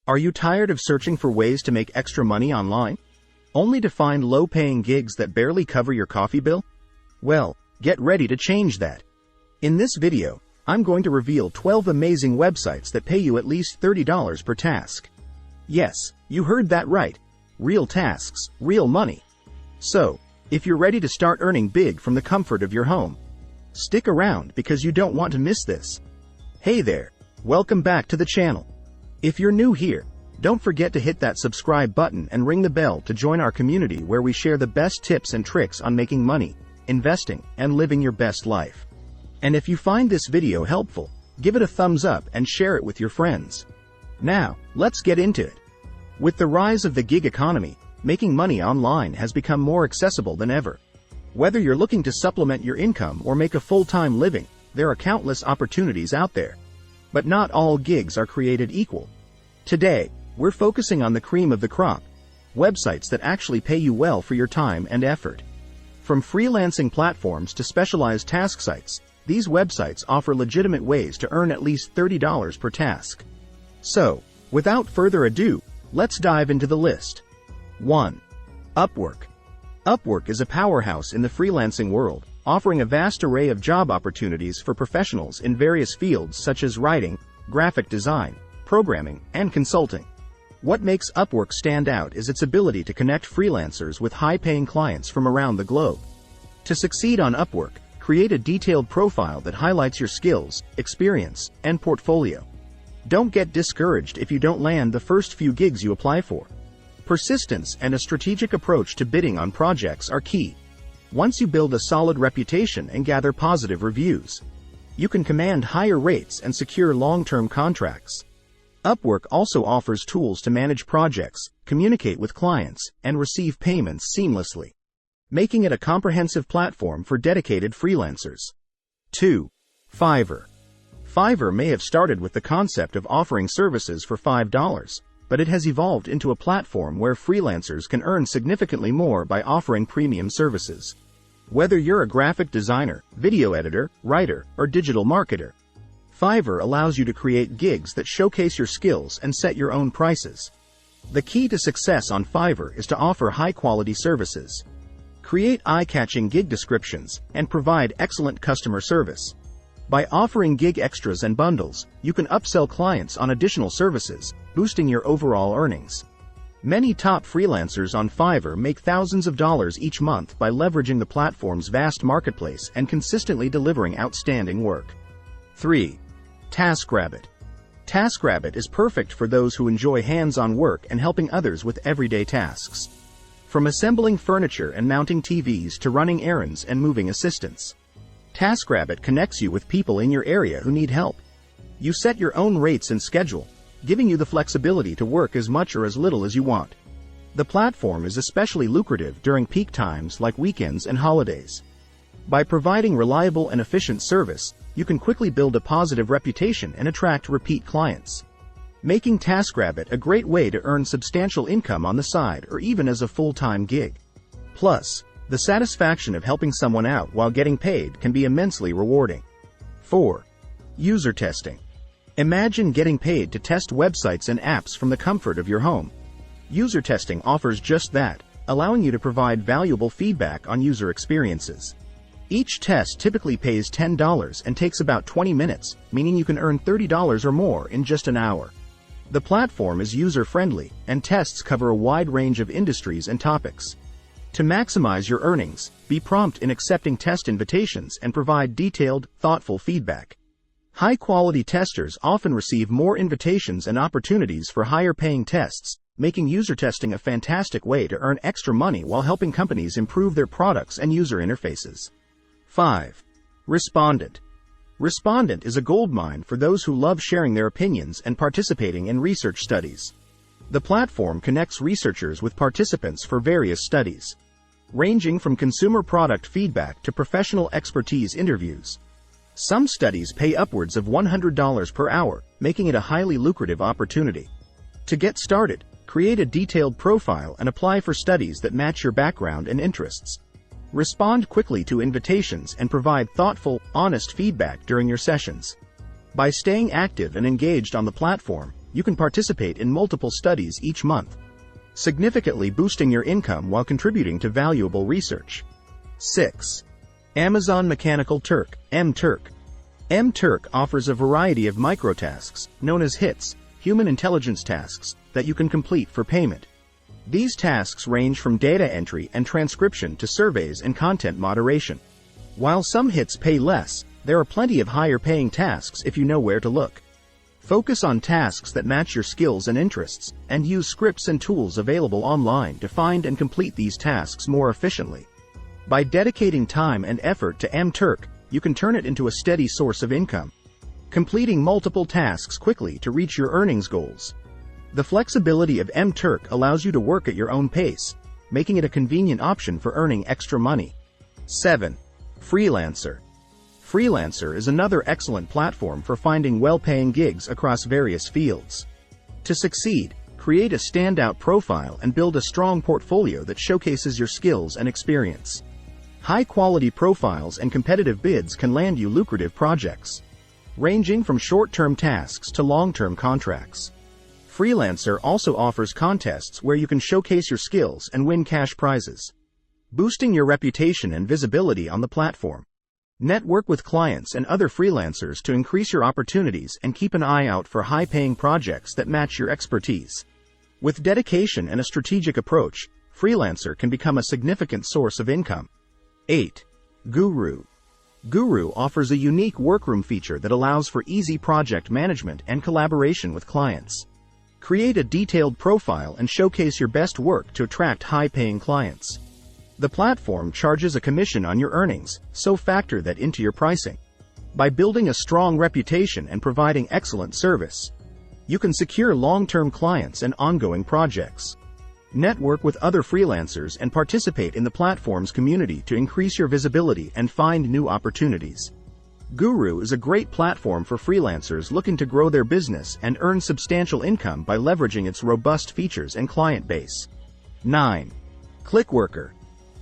Are you tired of searching for ways to make extra money online, only to find low-paying gigs that barely cover your coffee bill? Well, get ready to change that. In this video, I'm going to reveal 12 amazing websites that pay you at least $30 per task. Yes, you heard that right. Real tasks, real money. So, if you're ready to start earning big from the comfort of your home, stick around because you don't want to miss this. Hey there, welcome back to the channel. If you're new here, don't forget to hit that subscribe button and ring the bell to join our community where we share the best tips and tricks on making money, investing, and living your best life. And if you find this video helpful, give it a thumbs up and share it with your friends. Now, let's get into it. With the rise of the gig economy, making money online has become more accessible than ever. Whether you're looking to supplement your income or make a full-time living, there are countless opportunities out there. But not all gigs are created equal. Today, we're focusing on the cream of the crop, websites that actually pay you well for your time and effort. From freelancing platforms to specialized task sites, these websites offer legitimate ways to earn at least $30 per task. So, without further ado, let's dive into the list. 1. Upwork. Upwork is a powerhouse in the freelancing world, offering a vast array of job opportunities for professionals in various fields such as writing, graphic design, programming, and consulting. What makes Upwork stand out is its ability to connect freelancers with high-paying clients from around the globe. To succeed on Upwork, create a detailed profile that highlights your skills, experience, and portfolio. Don't get discouraged if you don't land the first few gigs you apply for. Persistence and a strategic approach to bidding on projects are key. Once you build a solid reputation and gather positive reviews, you can command higher rates and secure long-term contracts. Upwork also offers tools to manage projects, communicate with clients, and receive payments seamlessly, making it a comprehensive platform for dedicated freelancers. 2. Fiverr. Fiverr may have started with the concept of offering services for $5, but it has evolved into a platform where freelancers can earn significantly more by offering premium services. Whether you're a graphic designer, video editor, writer, or digital marketer, Fiverr allows you to create gigs that showcase your skills and set your own prices. The key to success on Fiverr is to offer high-quality services, create eye-catching gig descriptions, and provide excellent customer service. By offering gig extras and bundles, you can upsell clients on additional services, boosting your overall earnings. Many top freelancers on Fiverr make thousands of dollars each month by leveraging the platform's vast marketplace and consistently delivering outstanding work. 3. TaskRabbit. TaskRabbit is perfect for those who enjoy hands-on work and helping others with everyday tasks. From assembling furniture and mounting TVs to running errands and moving assistants, TaskRabbit connects you with people in your area who need help. You set your own rates and schedule, giving you the flexibility to work as much or as little as you want. The platform is especially lucrative during peak times like weekends and holidays. By providing reliable and efficient service, you can quickly build a positive reputation and attract repeat clients, making TaskRabbit a great way to earn substantial income on the side or even as a full-time gig. Plus, the satisfaction of helping someone out while getting paid can be immensely rewarding. 4. User testing. Imagine getting paid to test websites and apps from the comfort of your home. User testing offers just that, allowing you to provide valuable feedback on user experiences. Each test typically pays $10 and takes about 20 minutes, meaning you can earn $30 or more in just an hour. The platform is user-friendly, and tests cover a wide range of industries and topics. To maximize your earnings, be prompt in accepting test invitations and provide detailed, thoughtful feedback. High-quality testers often receive more invitations and opportunities for higher-paying tests, making user testing a fantastic way to earn extra money while helping companies improve their products and user interfaces. 5. Respondent. Respondent is a goldmine for those who love sharing their opinions and participating in research studies. The platform connects researchers with participants for various studies, ranging from consumer product feedback to professional expertise interviews. Some studies pay upwards of $100 per hour, making it a highly lucrative opportunity. To get started, create a detailed profile and apply for studies that match your background and interests. Respond quickly to invitations and provide thoughtful, honest feedback during your sessions. By staying active and engaged on the platform, you can participate in multiple studies each month, significantly boosting your income while contributing to valuable research. 6. Amazon Mechanical Turk, M-Turk. M-Turk offers a variety of microtasks, known as HITs, human intelligence tasks, that you can complete for payment. These tasks range from data entry and transcription to surveys and content moderation. While some HITs pay less, there are plenty of higher-paying tasks if you know where to look. Focus on tasks that match your skills and interests, and use scripts and tools available online to find and complete these tasks more efficiently. By dedicating time and effort to M-Turk, you can turn it into a steady source of income, completing multiple tasks quickly to reach your earnings goals. The flexibility of M-Turk allows you to work at your own pace, making it a convenient option for earning extra money. 7. Freelancer. Freelancer is another excellent platform for finding well-paying gigs across various fields. To succeed, create a standout profile and build a strong portfolio that showcases your skills and experience. High-quality profiles and competitive bids can land you lucrative projects, ranging from short-term tasks to long-term contracts. Freelancer also offers contests where you can showcase your skills and win cash prizes, boosting your reputation and visibility on the platform. Network with clients and other freelancers to increase your opportunities and keep an eye out for high-paying projects that match your expertise. With dedication and a strategic approach, Freelancer can become a significant source of income. 8. Guru. Guru offers a unique workroom feature that allows for easy project management and collaboration with clients. Create a detailed profile and showcase your best work to attract high-paying clients. The platform charges a commission on your earnings, so factor that into your pricing. By building a strong reputation and providing excellent service, you can secure long-term clients and ongoing projects. Network with other freelancers and participate in the platform's community to increase your visibility and find new opportunities. Guru is a great platform for freelancers looking to grow their business and earn substantial income by leveraging its robust features and client base. 9. Clickworker.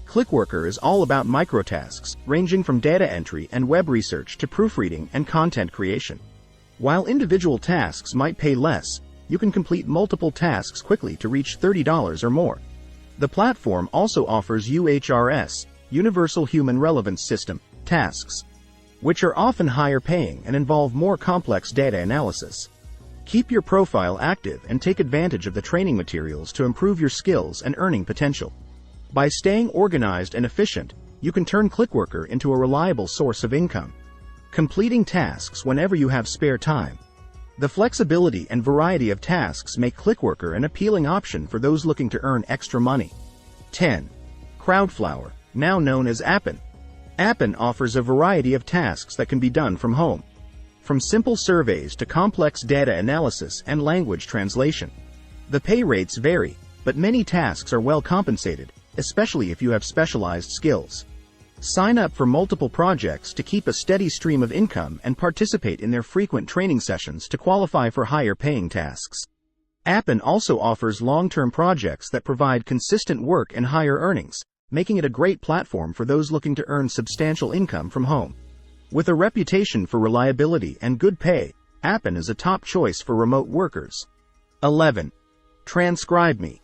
Clickworker is all about microtasks, ranging from data entry and web research to proofreading and content creation. While individual tasks might pay less, you can complete multiple tasks quickly to reach $30 or more. The platform also offers UHRS, Universal Human Relevance System, tasks, which are often higher paying and involve more complex data analysis. Keep your profile active and take advantage of the training materials to improve your skills and earning potential. By staying organized and efficient, you can turn Clickworker into a reliable source of income, completing tasks whenever you have spare time. The flexibility and variety of tasks make Clickworker an appealing option for those looking to earn extra money. 10. Crowdflower, now known as Appen. Appen offers a variety of tasks that can be done from home, from simple surveys to complex data analysis and language translation. The pay rates vary, but many tasks are well compensated, especially if you have specialized skills. Sign up for multiple projects to keep a steady stream of income and participate in their frequent training sessions to qualify for higher paying tasks. Appen also offers long-term projects that provide consistent work and higher earnings, making it a great platform for those looking to earn substantial income from home. With a reputation for reliability and good pay, Appen is a top choice for remote workers. 11. TranscribeMe.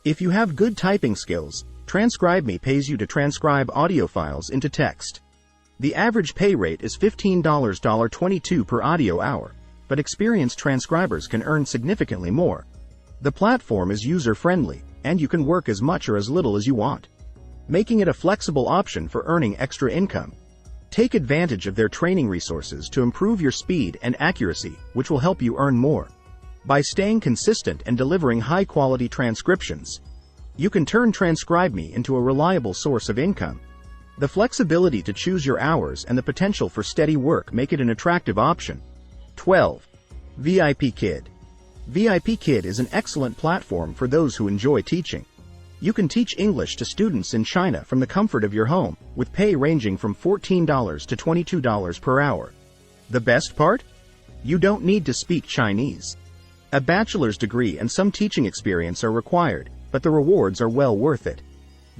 If you have good typing skills, TranscribeMe pays you to transcribe audio files into text. The average pay rate is $15.22 per audio hour, but experienced transcribers can earn significantly more. The platform is user-friendly, and you can work as much or as little as you want, making it a flexible option for earning extra income. Take advantage of their training resources to improve your speed and accuracy, which will help you earn more. By staying consistent and delivering high-quality transcriptions, you can turn TranscribeMe into a reliable source of income. The flexibility to choose your hours and the potential for steady work make it an attractive option. 12. VIPKid. VIPKid is an excellent platform for those who enjoy teaching. You can teach English to students in China from the comfort of your home, with pay ranging from $14 to $22 per hour. The best part? You don't need to speak Chinese. A bachelor's degree and some teaching experience are required, but the rewards are well worth it.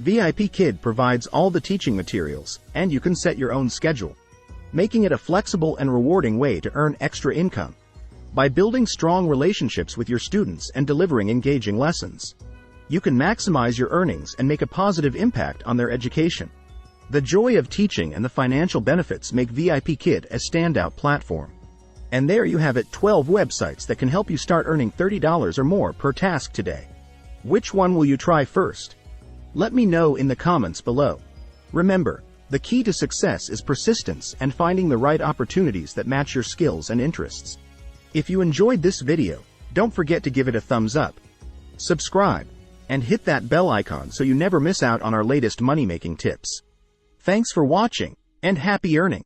VIPKid provides all the teaching materials, and you can set your own schedule, making it a flexible and rewarding way to earn extra income. By building strong relationships with your students and delivering engaging lessons, you can maximize your earnings and make a positive impact on their education. The joy of teaching and the financial benefits make VIP Kid a standout platform. And there you have it, 12 websites that can help you start earning $30 or more per task today. Which one will you try first? Let me know in the comments below. Remember, the key to success is persistence and finding the right opportunities that match your skills and interests. If you enjoyed this video, don't forget to give it a thumbs up, subscribe, and hit that bell icon so you never miss out on our latest money-making tips. Thanks for watching, and happy earning!